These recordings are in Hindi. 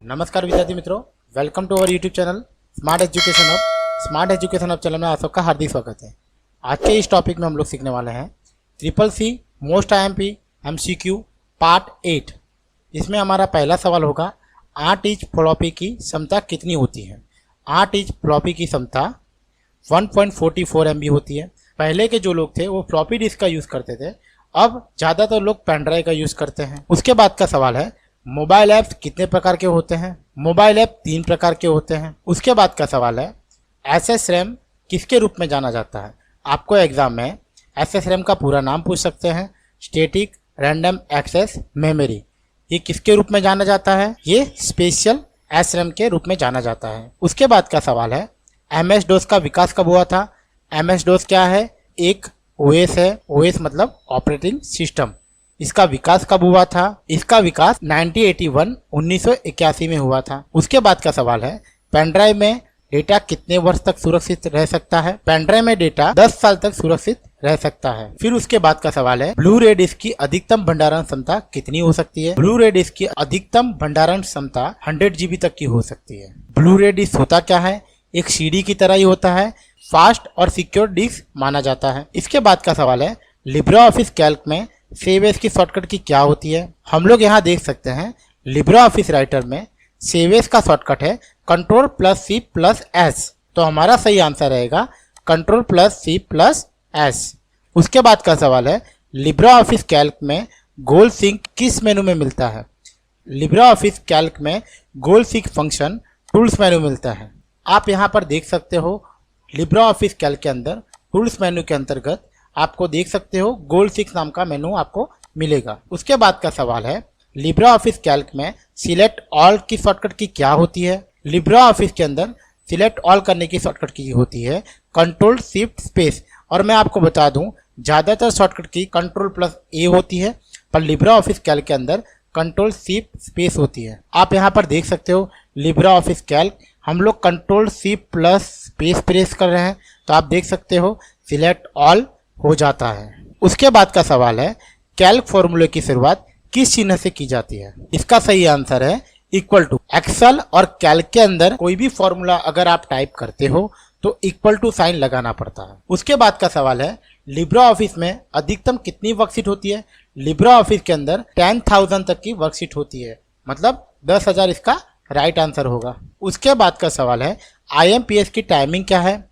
नमस्कार विद्यार्थी मित्रों, welcome to our YouTube channel smart education hub. Smart education hub channel में आप सबका हार्दिक स्वागत है। आज के इस टॉपिक में हम लोग सीखने वाले हैं triple C most IMP MCQ part 8। इसमें हमारा पहला सवाल होगा 8 इंच फ्लॉपी की क्षमता कितनी होती है। 8 इंच फ्लॉपी की क्षमता 1.44 MB होती है। पहले के जो लोग थे वो फ्लॉपी डिस्क का यूज़ करते थे, अब ज़्यादातर लोग पेन ड्राइव का यूज़ करते हैं। उसके बाद का सवाल है मोबाइल ऐप्स कितने प्रकार के होते हैं। मोबाइल ऐप 3 प्रकार के होते हैं। उसके बाद का सवाल है SSRAM किसके रूप में जाना जाता है। आपको एग्जाम में SSRAM का पूरा नाम पूछ सकते हैं, स्टैटिक रैंडम एक्सेस मेमोरी। ये किसके रूप में जाना जाता है, ये स्पेशल SRAM के रूप में जाना जाता है। उसके बाद का सवाल है MS DOS का विकास कब हुआ था। MS DOS क्या है, एक OS है। OS मतलब ऑपरेटिंग सिस्टम। इसका विकास कब हुआ था, इसका विकास 1981 में हुआ था। उसके बाद का सवाल है पेन ड्राइव में डेटा कितने वर्ष तक सुरक्षित रह सकता है। पेन ड्राइव में डेटा 10 साल तक सुरक्षित रह सकता है। फिर उसके बाद का सवाल है ब्लू रे डिस्क की अधिकतम भंडारण क्षमता कितनी हो सकती है। ब्लू रे डिस्क की अधिकतम भंडारण क्षमता 100 GB तक की हो सकती है। ब्लू रे डिस्क होता क्या है, एक CD की तरह ही होता है, फास्ट और सिक्योर डिस्क माना जाता है। इसके बाद का सवाल है लिब्रे ऑफिस कैल्क में सेव एज की शॉर्टकट की क्या होती है। हम लोग यहाँ देख सकते हैं लिब्रे ऑफिस राइटर में सेव एज का शॉर्टकट है Ctrl+C+S। तो हमारा सही आंसर रहेगा Ctrl+C+S। उसके बाद का सवाल है लिब्रे ऑफिस कैल्क में गोल सिंक किस मेनू में मिलता है। लिब्रे ऑफिस कैल्क में गोल सिंक फंक्शन टूल्स मेनू मिलता है। आप यहाँ पर देख सकते हो लिब्रे ऑफिस कैल्क के अंदर टूल्स मेनू के अंतर्गत आपको देख सकते हो गोल 6 नाम का मेनू आपको मिलेगा। उसके बाद का सवाल है लिब्रे ऑफिस कैल्क में सिलेक्ट ऑल की शॉर्टकट की क्या होती है। लिब्रे ऑफिस के अंदर सिलेक्ट ऑल करने की शॉर्टकट की होती है Ctrl+Shift+, और मैं आपको बता दूं ज़्यादातर शॉर्टकट की Ctrl+A होती है, पर लिब्रे ऑफिस कैल्क के अंदर Ctrl+Shift+ होती है। आप यहाँ पर देख सकते हो लिब्रे ऑफिस कैल्क हम लोग Ctrl+C++ प्रेस कर रहे हैं, तो आप देख सकते हो सिलेक्ट ऑल हो जाता है। उसके बाद का सवाल है कैल्क फॉर्मूले की शुरुआत किस चिन्ह से की जाती है। इसका सही आंसर है इक्वल टू। एक्सेल और कैल्क के अंदर कोई भी फॉर्मूला अगर आप टाइप करते हो तो इक्वल टू साइन लगाना पड़ता है। उसके बाद का सवाल है लिब्रे ऑफिस में अधिकतम कितनी वर्कशीट होती है। लिब्रे ऑफिस के अंदर 10,000 तक की वर्कशीट होती है, मतलब 10,000 इसका राइट आंसर होगा। उसके बाद का सवाल है IMPS की टाइमिंग क्या है।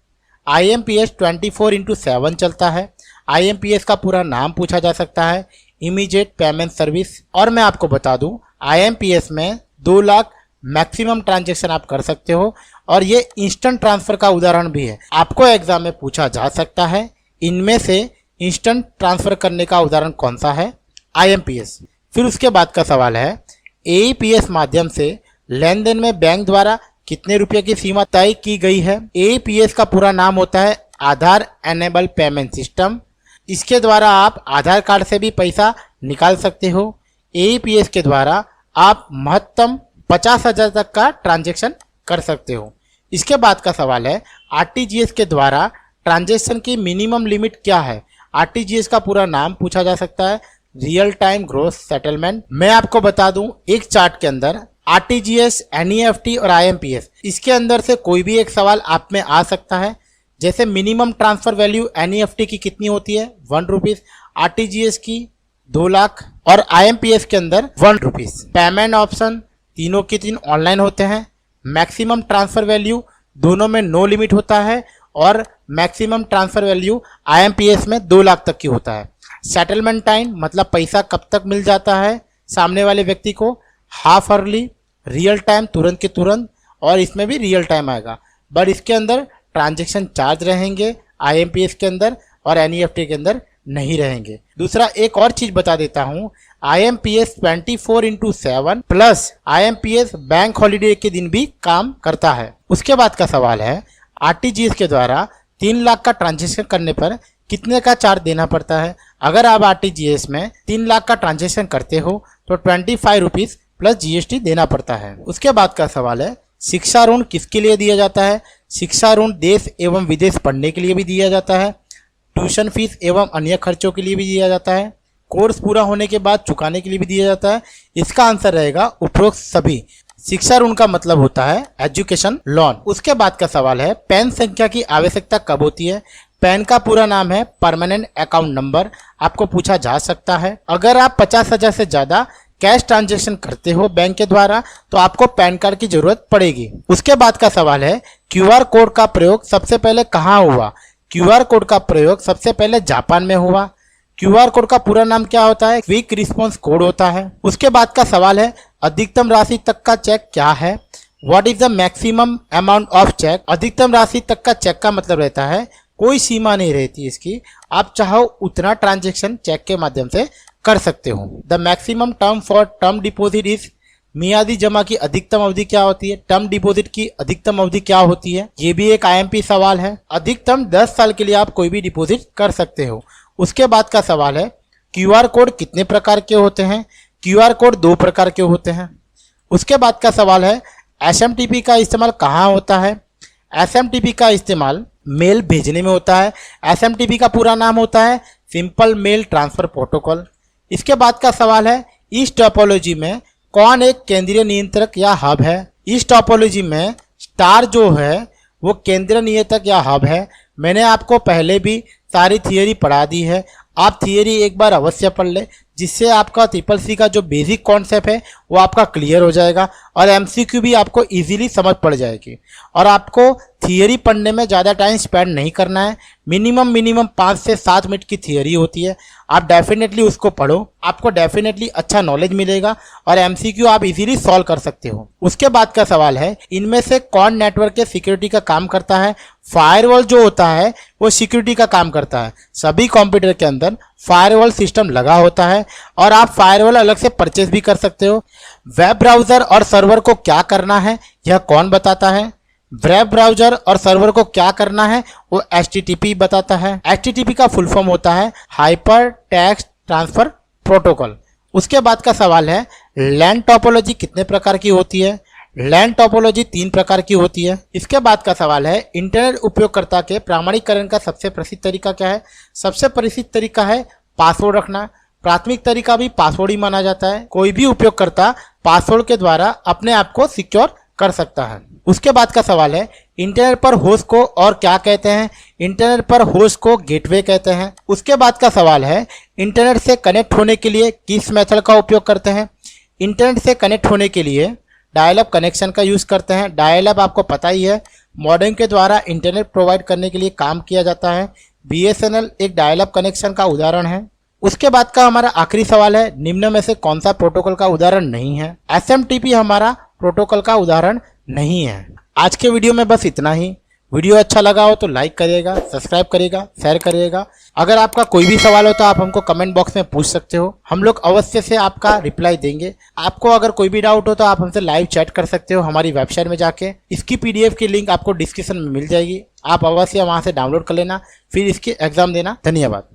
IMPS 24/7 चलता है। IMPS का पूरा नाम पूछा जा सकता है, इमीडिएट पेमेंट सर्विस। और मैं आपको बता दूं IMPS में 2 लाख मैक्सिमम ट्रांजैक्शन आप कर सकते हो, और ये इंस्टेंट ट्रांसफर का उदाहरण भी है। आपको एग्जाम में पूछा जा सकता है इनमें से इंस्टेंट ट्रांसफर करने का उदाहरण कौन सा है, IMPS। फिर उसके बाद का सवाल है AEPS माध्यम से लेन देन में बैंक द्वारा कितने रुपए की सीमा तय की गई है। AEPS का पूरा नाम होता है आधार एनेबल पेमेंट सिस्टम। इसके द्वारा आप आधार कार्ड से भी पैसा निकाल सकते हो। AEPS के द्वारा आप महत्तम 50,000 तक का ट्रांजैक्शन कर सकते हो। इसके बाद का सवाल है RTGS के द्वारा ट्रांजैक्शन की मिनिमम लिमिट क्या है। RTGS का पूरा नाम पूछा जा सकता है, रियल टाइम ग्रॉस सेटलमेंट। मैं आपको बता दूं एक चार्ट के अंदर RTGS, NEFT और IMPS, इसके अंदर से कोई भी एक सवाल आप में आ सकता है। जैसे मिनिमम ट्रांसफर वैल्यू NEFT की कितनी होती है, 1 रुपीज, RTGS की 2 लाख और IMPS के अंदर 1 रुपीज। पेमेंट ऑप्शन तीनों के 3 ऑनलाइन होते हैं। मैक्सिमम ट्रांसफर वैल्यू दोनों में नो लिमिट होता है, और मैक्सिमम ट्रांसफर वैल्यू IMPS में 2 लाख तक की होता है। सेटलमेंट टाइम मतलब पैसा कब तक मिल जाता है सामने वाले व्यक्ति को, हाफ अर्ली, रियल टाइम तुरंत के तुरंत, और इसमें भी रियल टाइम आएगा, बट इसके अंदर ट्रांजैक्शन चार्ज रहेंगे IMPS के अंदर, और NEFT के अंदर नहीं रहेंगे। दूसरा एक और चीज बता देता हूँ, IMPS 24/7 plus IMPS bank holiday के दिन भी काम करता है। उसके बाद का सवाल है RTGS के द्वारा 3 लाख का ट्रांजैक्शन करने पर कितने का चार्ज देना पड़ता है। अगर आप RTGS में 3 लाख का ट्रांजैक्शन करते हो तो 25 रुपीज प्लस GST देना पड़ता है। उसके बाद का सवाल है शिक्षा ऋण किसके लिए दिया जाता है। शिक्षा ऋण देश एवं विदेश पढ़ने के लिए भी दिया जाता है, ट्यूशन फीस एवं अन्य खर्चों के लिए भी दिया जाता है, कोर्स पूरा होने के बाद चुकाने के लिए भी दिया जाता है। इसका आंसर रहेगा उपरोक्त सभी। शिक्षा ऋण का मतलब होता है एजुकेशन लोन। उसके बाद का सवाल है पैन संख्या की आवश्यकता कब होती है। पैन का पूरा नाम है परमानेंट अकाउंट नंबर। आपको पूछा जा सकता है अगर आप 50,000 से ज्यादा कैश ट्रांजैक्शन करते हो बैंक के द्वारा तो आपको पैन कार्ड की जरूरत पड़ेगी। उसके बाद का सवाल है क्यूआर कोड का प्रयोग सबसे पहले कहाँ हुआ। क्यूआर कोड का प्रयोग सबसे पहले जापान में हुआ। क्यूआर कोड का पूरा नाम क्या होता है, क्विक रिस्पॉन्स कोड होता है। उसके बाद का सवाल है अधिकतम राशि तक का चेक क्या है। What is the maximum amount of check. अधिकतम राशि तक का चेक का मतलब रहता है कोई सीमा नहीं रहती इसकी, आप चाहो उतना ट्रांजेक्शन चेक के माध्यम से कर सकते हो। The maximum term for term deposit is. मियादी जमा की अधिकतम अवधि क्या होती है। टर्म डिपॉजिट की अधिकतम अवधि क्या होती है, ये भी एक आईएमपी सवाल है। अधिकतम 10 साल के लिए आप कोई भी डिपॉजिट कर सकते हो। उसके बाद का सवाल है क्यूआर कोड कितने प्रकार के होते हैं। क्यूआर कोड 2 प्रकार के होते हैं। उसके बाद का सवाल है एसएमटीपी का इस्तेमाल कहाँ होता है। एसएमटीपी का इस्तेमाल मेल भेजने में होता है। एसएमटीपी का पूरा नाम होता है सिंपल मेल ट्रांसफर प्रोटोकॉल। इसके बाद का सवाल है इस टोपोलॉजी में कौन एक केंद्रीय नियंत्रक या हब है। इस टोपोलॉजी में स्टार जो है वो केंद्रीय नियंत्रक या हब है। मैंने आपको पहले भी सारी थियरी पढ़ा दी है, आप थियरी एक बार अवश्य पढ़ ले जिससे आपका CCC का जो बेसिक कॉन्सेप्ट है वो आपका क्लियर हो जाएगा और MCQ भी आपको इजीली समझ पड़ जाएगी। और आपको थियरी पढ़ने में ज़्यादा टाइम स्पेंड नहीं करना है। मिनिमम 5 से 7 मिनट की थियरी होती है, आप डेफिनेटली उसको पढ़ो, आपको डेफिनेटली अच्छा नॉलेज मिलेगा और MCQ आप इजीली सॉल्व कर सकते हो। उसके बाद का सवाल है इनमें से कौन नेटवर्क के सिक्योरिटी का काम करता है। फायरवॉल जो होता है वो सिक्योरिटी का काम करता है। सभी कंप्यूटर के अंदर फायरवॉल सिस्टम लगा होता है और आप फायरवॉल अलग से परचेज भी कर सकते हो। वेब ब्राउजर और सर्वर को क्या करना है यह कौन बताता है। वेब ब्राउजर और सर्वर को क्या करना है वो HTTP बताता है। HTTP का फुल फॉर्म होता है हाइपर टेक्स्ट ट्रांसफर प्रोटोकॉल। उसके बाद का सवाल है लैन टोपोलॉजी कितने प्रकार की होती है। लैन टोपोलॉजी 3 प्रकार की होती है। इसके बाद का सवाल है इंटरनेट उपयोगकर्ता के प्रमाणीकरण का सबसे प्रसिद्ध तरीका क्या है। सबसे प्रसिद्ध तरीका है पासवर्ड रखना। प्राथमिक तरीका भी पासवर्ड ही माना जाता है। कोई भी उपयोगकर्ता पासवर्ड के द्वारा अपने आप को सिक्योर कर सकता है। उसके बाद का सवाल है इंटरनेट पर होस्ट को और क्या कहते हैं। इंटरनेट पर होस्ट को गेटवे कहते हैं। उसके बाद का सवाल है इंटरनेट से कनेक्ट होने के लिए किस मेथड का उपयोग करते हैं। इंटरनेट से कनेक्ट होने के लिए डायल अप कनेक्शन का यूज करते हैं। डायल अप आपको पता ही है मॉडेम के द्वारा इंटरनेट प्रोवाइड करने के लिए काम किया जाता है। BSNL एक डायल अप कनेक्शन का उदाहरण है। उसके बाद का हमारा आखिरी सवाल है निम्न में से कौन सा प्रोटोकॉल का उदाहरण नहीं है। SMTP हमारा प्रोटोकॉल का उदाहरण नहीं है। आज के वीडियो में बस इतना ही। वीडियो अच्छा लगा हो तो लाइक करिएगा, सब्सक्राइब करिएगा, शेयर करिएगा। अगर आपका कोई भी सवाल हो तो आप हमको कमेंट बॉक्स में पूछ सकते हो, हम लोग अवश्य से आपका रिप्लाई देंगे। आपको अगर कोई भी डाउट हो तो आप हमसे लाइव चैट कर सकते हो हमारी वेबसाइट में जाके। इसकी PDF की लिंक आपको डिस्क्रिप्शन में मिल जाएगी, आप अवश्य वहां से डाउनलोड कर लेना, फिर इसकी एग्जाम देना। धन्यवाद।